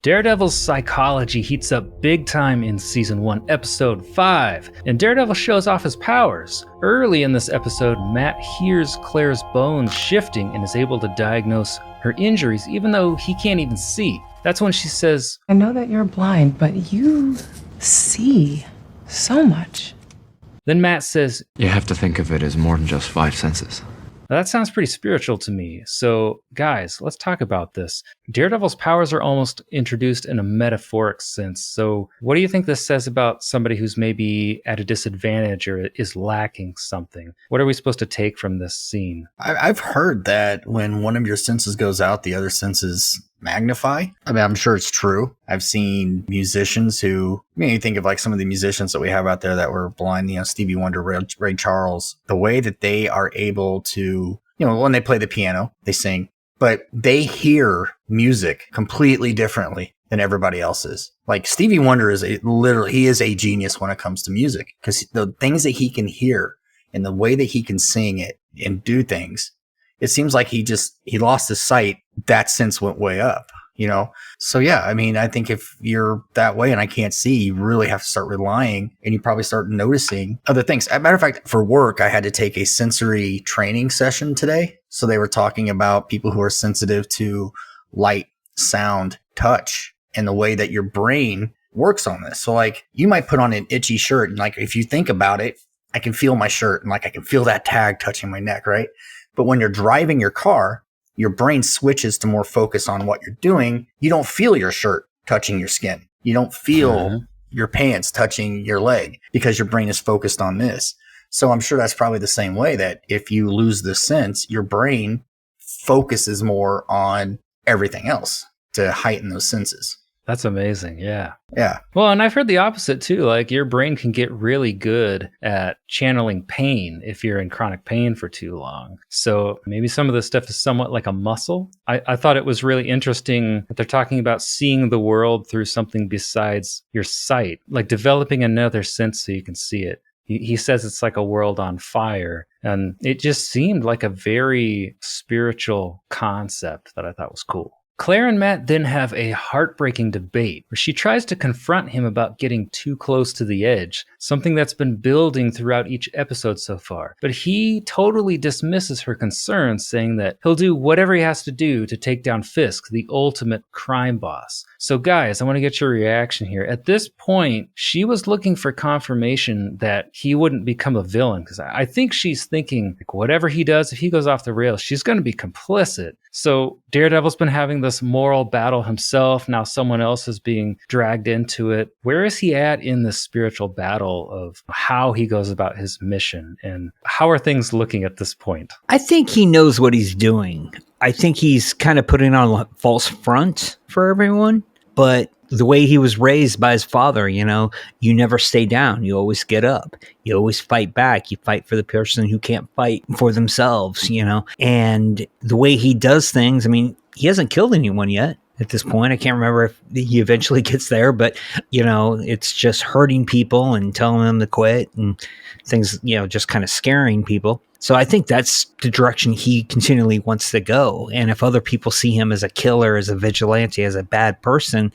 Daredevil's psychology heats up big time in Season 1, Episode 5, and Daredevil shows off his powers. Early in this episode, Matt hears Claire's bones shifting and is able to diagnose her injuries even though he can't even see. That's when she says, I know that you're blind, but you see so much. Then Matt says, You have to think of it as more than just five senses. that sounds pretty spiritual to me. So, guys, let's talk about this. Daredevil's powers are almost introduced in a metaphoric sense. So, what do you think this says about somebody who's maybe at a disadvantage or is lacking something? What are we supposed to take from this scene? I've heard that when one of your senses goes out, the other senses magnify. I mean, I'm sure it's true. I've seen musicians who, you think of like some of the musicians that we have out there that were blind, Stevie Wonder, Ray Charles, the way that they are able to, when they play the piano, they sing, but they hear music completely differently than everybody else is. Like Stevie Wonder he is a genius when it comes to music because the things that he can hear and the way that he can sing it and do things, it seems like he lost his sight. That sense went way up, So yeah, I mean, I think if you're that way and I can't see, you really have to start relying and you probably start noticing other things. As a matter of fact, for work, I had to take a sensory training session today. So they were talking about people who are sensitive to light, sound, touch, and the way that your brain works on this. So like you might put on an itchy shirt and like, if you think about it, I can feel my shirt and like I can feel that tag touching my neck, right? But when you're driving your car, your brain switches to more focus on what you're doing. You don't feel your shirt touching your skin. You don't feel your pants touching your leg because your brain is focused on this. So I'm sure that's probably the same way that if you lose the sense, your brain focuses more on everything else to heighten those senses. That's amazing. Yeah. Yeah. Well, and I've heard the opposite too. Like your brain can get really good at channeling pain if you're in chronic pain for too long. So maybe some of this stuff is somewhat like a muscle. I thought it was really interesting that they're talking about seeing the world through something besides your sight, like developing another sense so you can see it. He says it's like a world on fire. And it just seemed like a very spiritual concept that I thought was cool. Claire and Matt then have a heartbreaking debate where she tries to confront him about getting too close to the edge, something that's been building throughout each episode so far. But he totally dismisses her concerns, saying that he'll do whatever he has to do to take down Fisk, the ultimate crime boss. So guys, I want to get your reaction here. At this point, she was looking for confirmation that he wouldn't become a villain, because I think she's thinking, like, whatever he does, if he goes off the rails, she's going to be complicit. So Daredevil's been having this moral battle himself. Now someone else is being dragged into it. Where is he at in this spiritual battle of how he goes about his mission? And how are things looking at this point? I think he knows what he's doing. I think he's kind of putting on a false front for everyone. But the way he was raised by his father, you never stay down. You always get up. You always fight back. You fight for the person who can't fight for themselves, And the way he does things, I mean, he hasn't killed anyone yet at this point. I can't remember if he eventually gets there, but, it's just hurting people and telling them to quit and things, just kind of scaring people. So I think that's the direction he continually wants to go. And if other people see him as a killer, as a vigilante, as a bad person,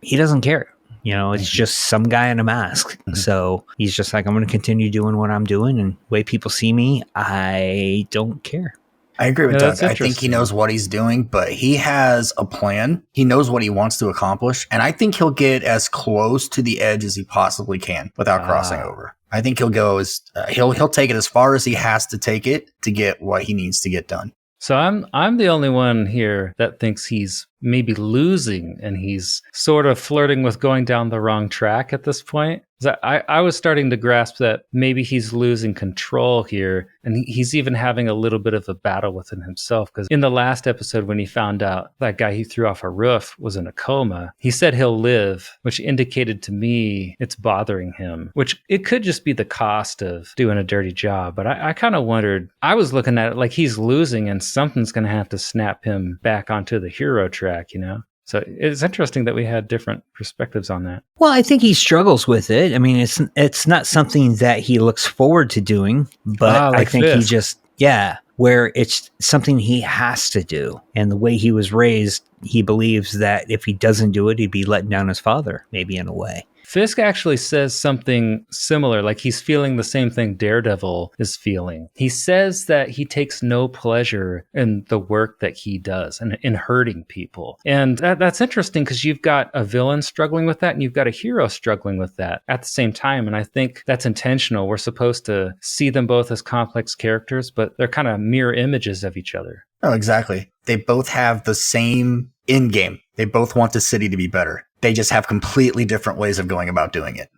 he doesn't care. It's just some guy in a mask. Mm-hmm. So he's just like, I'm going to continue doing what I'm doing. And the way people see me, I don't care. I agree with Doug. I think he knows what he's doing, but he has a plan. He knows what he wants to accomplish. And I think he'll get as close to the edge as he possibly can without crossing over. I think he'll go he'll take it as far as he has to take it to get what he needs to get done. So I'm the only one here that thinks he's maybe losing and he's sort of flirting with going down the wrong track at this point. I was starting to grasp that maybe he's losing control here, and he's even having a little bit of a battle within himself, because in the last episode when he found out that guy he threw off a roof was in a coma, he said he'll live, which indicated to me it's bothering him, which it could just be the cost of doing a dirty job. But I kind of wondered, I was looking at it like he's losing and something's going to have to snap him back onto the hero track, So it's interesting that we had different perspectives on that. Well, I think he struggles with it. I mean, it's not something that he looks forward to doing, but I think Fisk. Where it's something he has to do. And the way he was raised, he believes that if he doesn't do it, he'd be letting down his father, maybe in a way. Fisk actually says something similar, like he's feeling the same thing Daredevil is feeling. He says that he takes no pleasure in the work that he does and in hurting people. And that's interesting because you've got a villain struggling with that and you've got a hero struggling with that at the same time. And I think that's intentional. We're supposed to see them both as complex characters, but they're kind of mirror images of each other. Oh, exactly. They both have the same end game. They both want the city to be better. They just have completely different ways of going about doing it.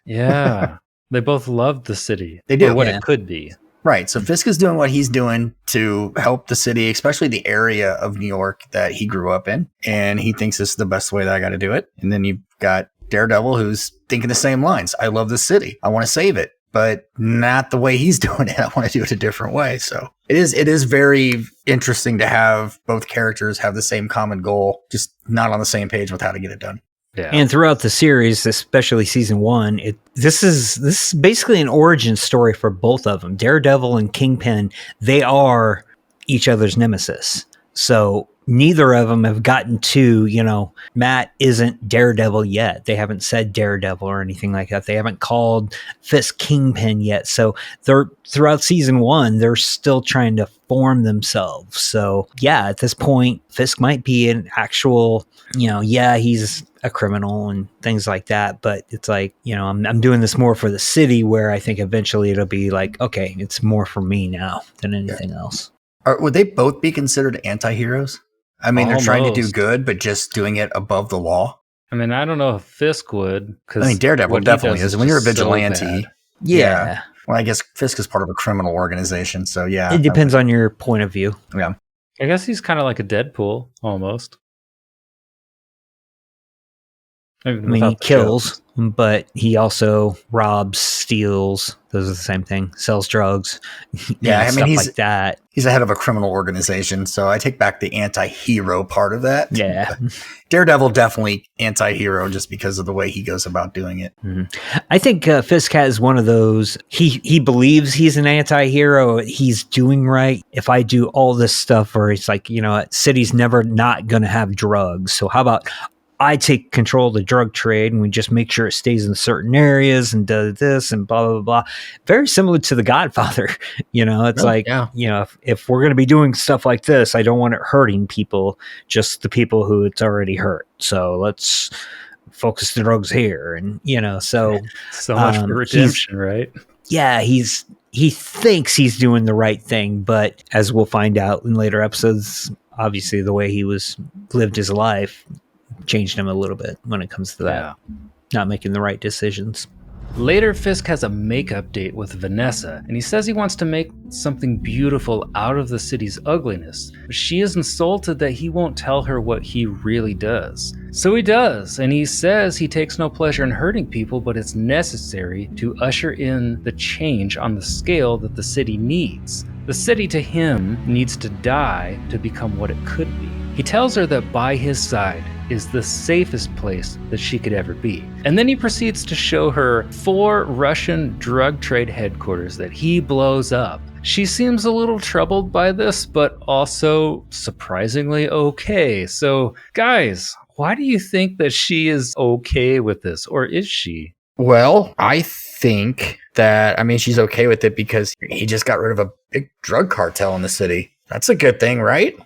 Yeah. They both love the city. They do. Or what it could be. Right. So Fisk is doing what he's doing to help the city, especially the area of New York that he grew up in. And he thinks this is the best way that I got to do it. And then you've got Daredevil who's thinking the same lines. I love the city. I want to save it, but not the way he's doing it. I want to do it a different way. So it is very interesting to have both characters have the same common goal, just not on the same page with how to get it done. Yeah. And throughout the series, especially season 1, this is basically an origin story for both of them. Daredevil and Kingpin, they are each other's nemesis. So neither of them have gotten to, Matt isn't Daredevil yet. They haven't said Daredevil or anything like that. They haven't called Fisk Kingpin yet. So they're throughout season 1, they're still trying to form themselves. So yeah, at this point, Fisk might be an actual, he's a criminal and things like that. But it's like, I'm doing this more for the city, where I think eventually it'll be like, okay, it's more for me now than anything else. Would they both be considered anti-heroes? I mean, they're trying to do Almost. good, but just doing it above the law. I mean, I don't know if Fisk would. I mean, Daredevil definitely is. When you're a vigilante, bad. Yeah. Well, I guess Fisk is part of a criminal organization, so yeah. It depends on your point of view. Yeah. I guess he's kind of like a Deadpool, almost. I mean, he kills, but he also robs, steals. Those are the same thing. Sells drugs. Yeah, I mean, stuff he's like that. He's the head of a criminal organization, so I take back the anti-hero part of that. Yeah. Daredevil definitely anti-hero just because of the way he goes about doing it. Mm-hmm. I think Fisk has one of those. He believes he's an anti-hero. He's doing right. If I do all this stuff, or it's like, city's never not going to have drugs. So how about I take control of the drug trade and we just make sure it stays in certain areas and does this and blah, blah, blah. Very similar to The Godfather. It's if we're going to be doing stuff like this, I don't want it hurting people, just the people who it's already hurt. So let's focus the drugs here. And, so much for redemption, right? Yeah. He thinks he's doing the right thing, but as we'll find out in later episodes, obviously the way he lived his life changed him a little bit when it comes to that. Not making the right decisions. Later, Fisk has a makeup date with Vanessa, and he says he wants to make something beautiful out of the city's ugliness. But she is insulted that he won't tell her what he really does. So he does, and he says he takes no pleasure in hurting people, but it's necessary to usher in the change on the scale that the city needs. The city, to him, needs to die to become what it could be. He tells her that by his side is the safest place that she could ever be. And then he proceeds to show her 4 Russian drug trade headquarters that he blows up. She seems a little troubled by this, but also surprisingly okay. So, guys, why do you think that she is okay with this, or is she? Well, I think that, she's okay with it because he just got rid of a big drug cartel in the city. That's a good thing, right?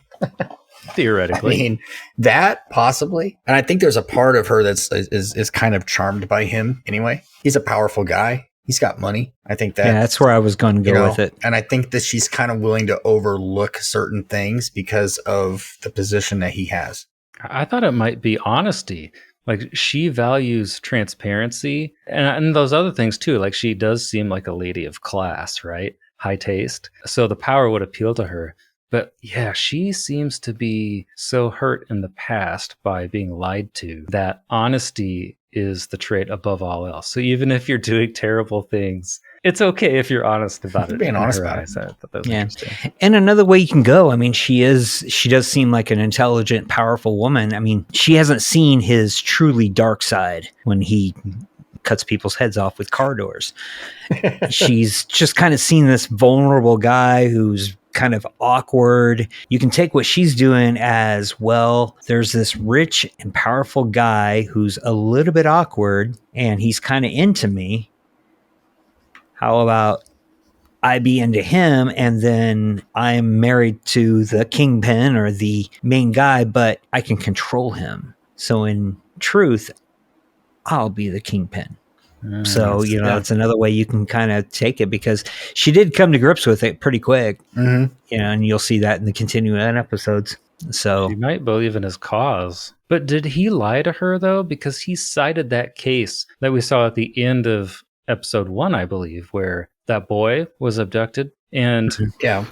Theoretically. That possibly. And I think there's a part of her is kind of charmed by him anyway. He's a powerful guy. He's got money. I think that's where I was going to go with it. And I think that she's kind of willing to overlook certain things because of the position that he has. I thought it might be honesty. Like, she values transparency and those other things too. Like, she does seem like a lady of class, right? High taste. So the power would appeal to her. But yeah, she seems to be so hurt in the past by being lied to that honesty is the trait above all else. So even if you're doing terrible things, it's okay if you're honest about it. Being honest about it. That was interesting. And another way you can go, she does seem like an intelligent, powerful woman. She hasn't seen his truly dark side when he cuts people's heads off with car doors. She's just kind of seen this vulnerable guy who's kind of awkward. You can take what she's doing as, well, there's this rich and powerful guy who's a little bit awkward and he's kind of into me. How about I be into him and then I'm married to the kingpin or the main guy, but I can control him. So in truth, I'll be the kingpin. So, it's another way you can kind of take it, because she did come to grips with it pretty quick. And you'll see that in the continuing episodes. So you might believe in his cause. But did he lie to her, though? Because he cited that case that we saw at the end of episode 1, I believe, where that boy was abducted. And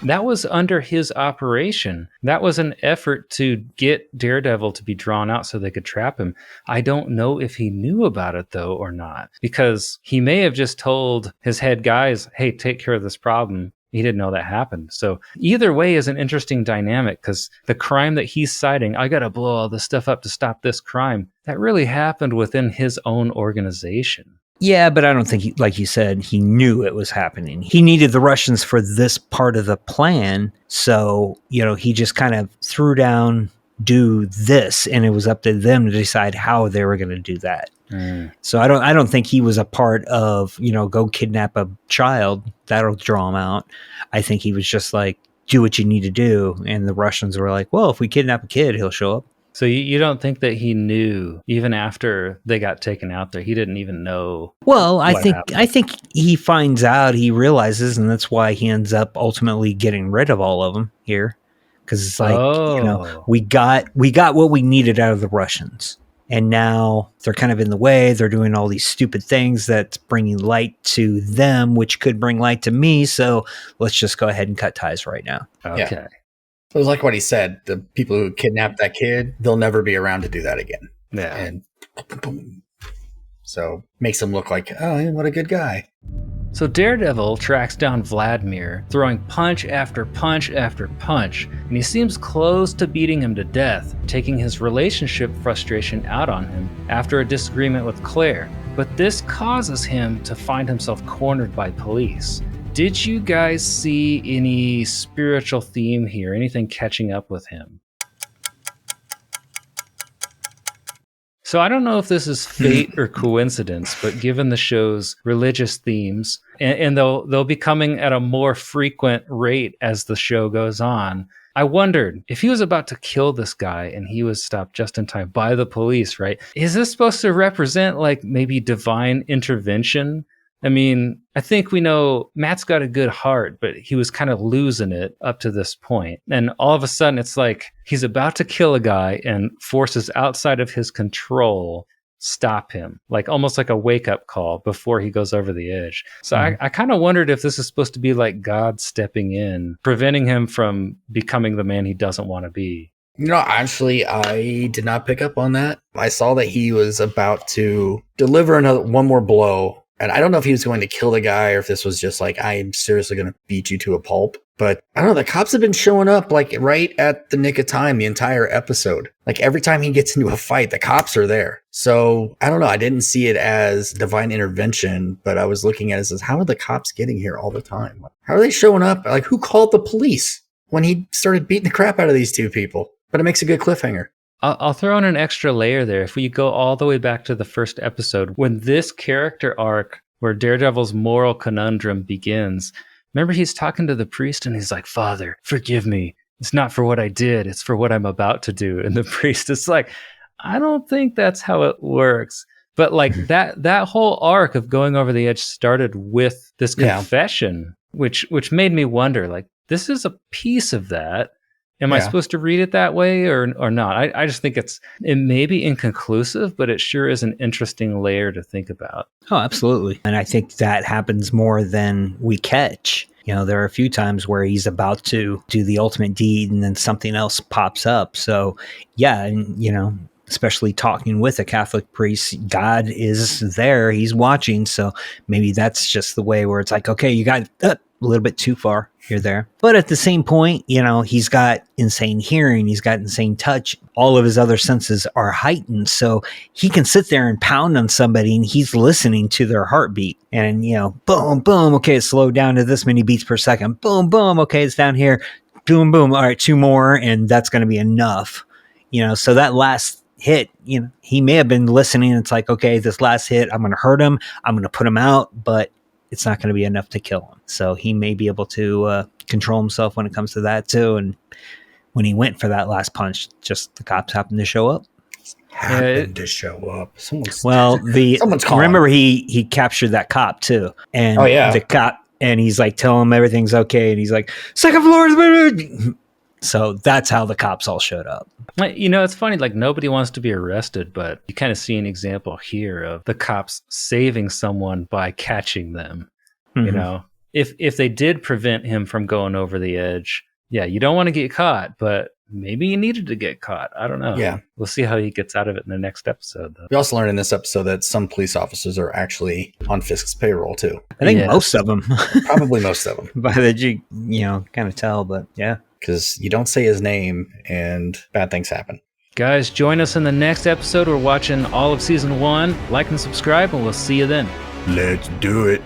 that was under his operation. That was an effort to get Daredevil to be drawn out so they could trap him. I don't know if he knew about it, though, or not, because he may have just told his head guys, hey, take care of this problem. He didn't know that happened. So either way is an interesting dynamic, because the crime that he's citing, I got to blow all this stuff up to stop this crime, that really happened within his own organization. Yeah, but I don't think, like you said, he knew it was happening. He needed the Russians for this part of the plan. So, he just kind of threw down, do this, and it was up to them to decide how they were going to do that. So I don't think he was a part of, go kidnap a child. That'll draw him out. I think he was just like, do what you need to do. And the Russians were like, well, if we kidnap a kid, he'll show up. So you don't think that he knew, even after they got taken out there, he didn't even know? Well, I think he finds out, he realizes, and that's why he ends up ultimately getting rid of all of them here, because it's like, we got what we needed out of the Russians, and now they're kind of in the way. They're doing all these stupid things that's bringing light to them, which could bring light to me. So let's just go ahead and cut ties right now. Okay. Yeah. It was like what he said. The people who kidnapped that kid, they'll never be around to do that again. Yeah. And boom. So makes him look like, oh, what a good guy. So Daredevil tracks down Vladimir, throwing punch after punch after punch, and he seems close to beating him to death, taking his relationship frustration out on him after a disagreement with Claire. But this causes him to find himself cornered by police. Did you guys see any spiritual theme here? Anything catching up with him? So I don't know if this is fate or coincidence, but given the show's religious themes, and they'll be coming at a more frequent rate as the show goes on, I wondered if he was about to kill this guy and he was stopped just in time by the police, right? Is this supposed to represent like maybe divine intervention? I mean, I think we know Matt's got a good heart, but he was kind of losing it up to this point. And all of a sudden, it's like he's about to kill a guy and forces outside of his control stop him, like almost like a wake-up call before he goes over the edge. So I kind of wondered if this is supposed to be like God stepping in, preventing him from becoming the man he doesn't want to be. Actually, I did not pick up on that. I saw that he was about to deliver one more blow. And I don't know if he was going to kill the guy or if this was just like, I am seriously going to beat you to a pulp. But I don't know, the cops have been showing up like right at the nick of time the entire episode. Like every time he gets into a fight, the cops are there. So I don't know. I didn't see it as divine intervention, but I was looking at it as how are the cops getting here all the time? How are they showing up? Like who called the police when he started beating the crap out of these two people? But it makes a good cliffhanger. I'll throw in an extra layer there. If we go all the way back to the first episode, when this character arc where Daredevil's moral conundrum begins, remember he's talking to the priest and he's like, Father, forgive me. It's not for what I did. It's for what I'm about to do. And the priest is like, I don't think that's how it works. But like that whole arc of going over the edge started with this confession, which made me wonder, like, this is a piece of that. Am I supposed to read it that way or not? I just think it may be inconclusive, but it sure is an interesting layer to think about. Oh, absolutely. And I think that happens more than we catch. There are a few times where he's about to do the ultimate deed and then something else pops up. So, yeah, and, especially talking with a Catholic priest, God is there. He's watching. So maybe that's just the way where it's like, okay, you got a little bit too far here there. But at the same point, you know, he's got insane hearing, he's got insane touch. All of his other senses are heightened. So he can sit there and pound on somebody and he's listening to their heartbeat. And, you know, boom, boom. Okay, it's slowed down to this many beats per second. Boom, boom. Okay, it's down here. Boom, boom. All right, 2 more. And that's going to be enough. You know, so that last hit, you know, he may have been listening. It's like, okay, this last hit, I'm going to hurt him. I'm going to put him out, but it's not going to be enough to kill him. So he may be able to control himself when it comes to that too. And when he went for that last punch, just the cops happened to show up. Someone's calling. Remember he captured that cop too. And the cop, and he's like, tell him everything's okay. And he's like, second floor. So that's how the cops all showed up. You know, it's funny, like nobody wants to be arrested, but you kind of see an example here of the cops saving someone by catching them. Mm-hmm. You know, if they did prevent him from going over the edge, yeah, you don't want to get caught, but maybe you needed to get caught. I don't know. Yeah. We'll see how he gets out of it in the next episode, though. We also learned in this episode that some police officers are actually on Fisk's payroll, too. I think most of them. Probably most of them. By the, you know, kind of tell, but yeah. Because you don't say his name and bad things happen. Guys, join us in the next episode. We're watching all of season 1. Like and subscribe, and we'll see you then. Let's do it.